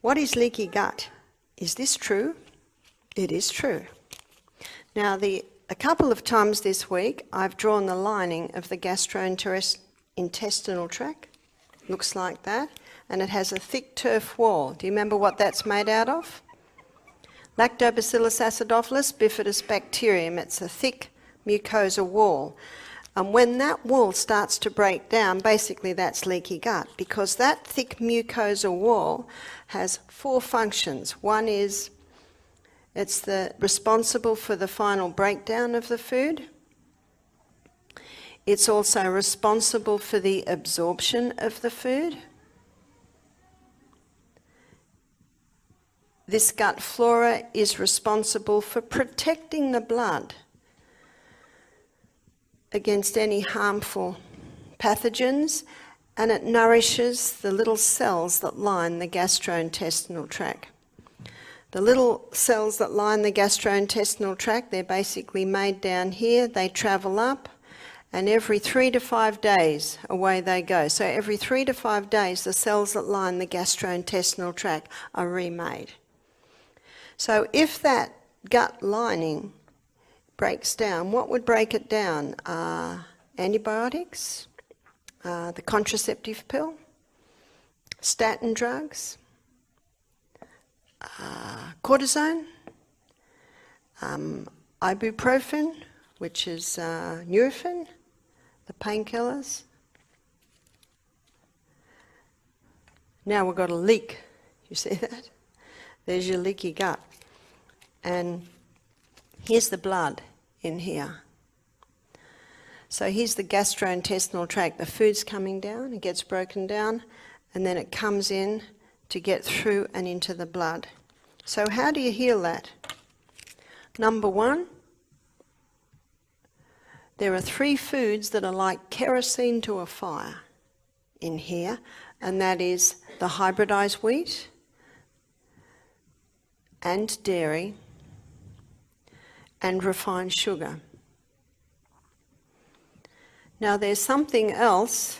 What is leaky gut? Is this true? It is true. Now, a couple of times this week, I've drawn the lining of the gastrointestinal tract. Looks like that. And it has a thick turf wall. Do you remember what that's made out of? Lactobacillus acidophilus bifidus bacterium. It's a thick mucosa wall. And when that wall starts to break down, basically that's leaky gut, because that thick mucosa wall has 4 functions. One is it's responsible for the final breakdown of the food. It's also responsible for the absorption of the food. This gut flora is responsible for protecting the blood against any harmful pathogens, and it nourishes the little cells that line the gastrointestinal tract. The little cells that line the gastrointestinal tract, they're basically made down here, they travel up, and every 3 to 5 days away they go. So every 3 to 5 days the cells that line the gastrointestinal tract are remade. So if that gut lining breaks down, what would break it down? Antibiotics, the contraceptive pill, statin drugs, cortisone, ibuprofen, which is Nurofen, the painkillers. Now we've got a leak. You see that? There's your leaky gut. And here's the blood in here. So here's the gastrointestinal tract. The food's coming down, it gets broken down, and then it comes in to get through and into the blood. So how do you heal that? Number 1, there are 3 foods that are like kerosene to a fire in here, and that is the hybridized wheat and dairy and refined sugar. Now there's something else,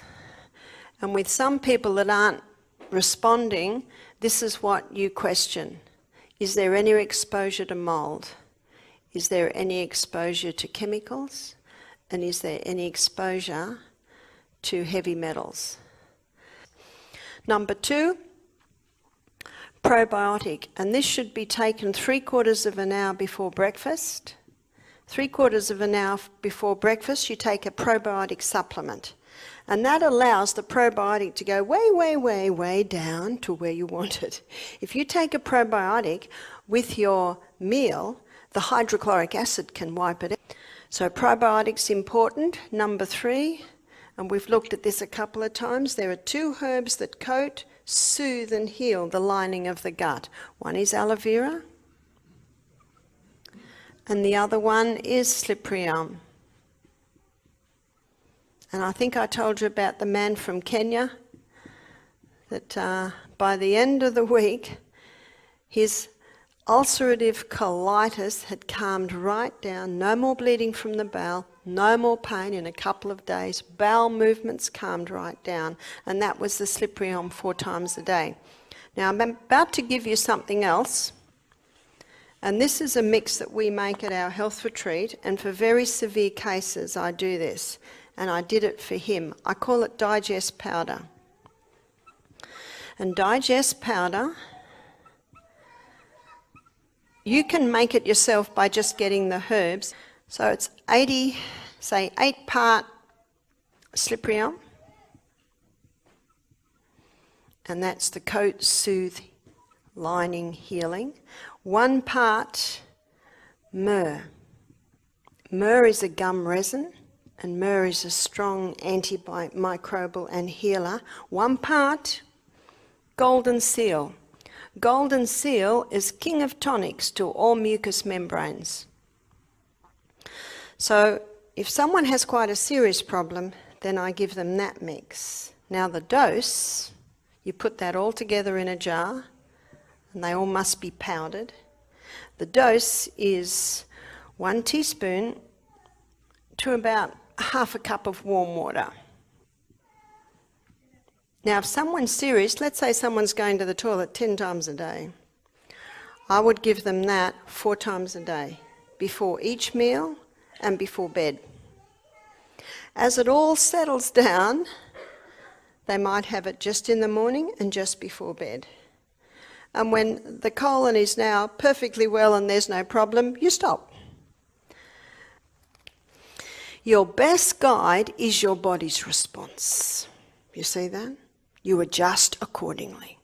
and with some people that aren't responding, this is what you question. Is there any exposure to mold? Is there any exposure to chemicals? And is there any exposure to heavy metals? Number 2, probiotic, and this should be taken 3/4 of an hour before breakfast. 3/4 of an hour before breakfast, you take a probiotic supplement. And that allows the probiotic to go way, way, way, way down to where you want it. If you take a probiotic with your meal, the hydrochloric acid can wipe it out. So probiotics important. Number 3, and we've looked at this a couple of times, there are 2 herbs that coat, soothe and heal the lining of the gut. One is aloe vera, and the other one is slippery elm. And I think I told you about the man from Kenya, that by the end of the week, his ulcerative colitis had calmed right down, no more bleeding from the bowel, no more pain in a couple of days, bowel movements calmed right down, and that was the slippery elm 4 times a day. Now I'm about to give you something else, and this is a mix that we make at our health retreat, and for very severe cases I do this, and I did it for him. I call it digest powder. And digest powder, you can make it yourself by just getting the herbs. So it's 8 part slippery elm, and that's the coat, soothe, lining, healing. 1 part myrrh. Myrrh is a gum resin, and myrrh is a strong antimicrobial and healer. 1 part golden seal. Golden seal is king of tonics to all mucous membranes. So if someone has quite a serious problem, then I give them that mix. Now the dose, you put that all together in a jar, and they all must be powdered. The dose is 1 teaspoon to about 1/2 cup of warm water. Now, if someone's serious, let's say someone's going to the toilet 10 times a day, I would give them that 4 times a day, before each meal and before bed. As it all settles down, they might have it just in the morning and just before bed. And when the colon is now perfectly well and there's no problem, you stop. Your best guide is your body's response. You see that? You adjust accordingly.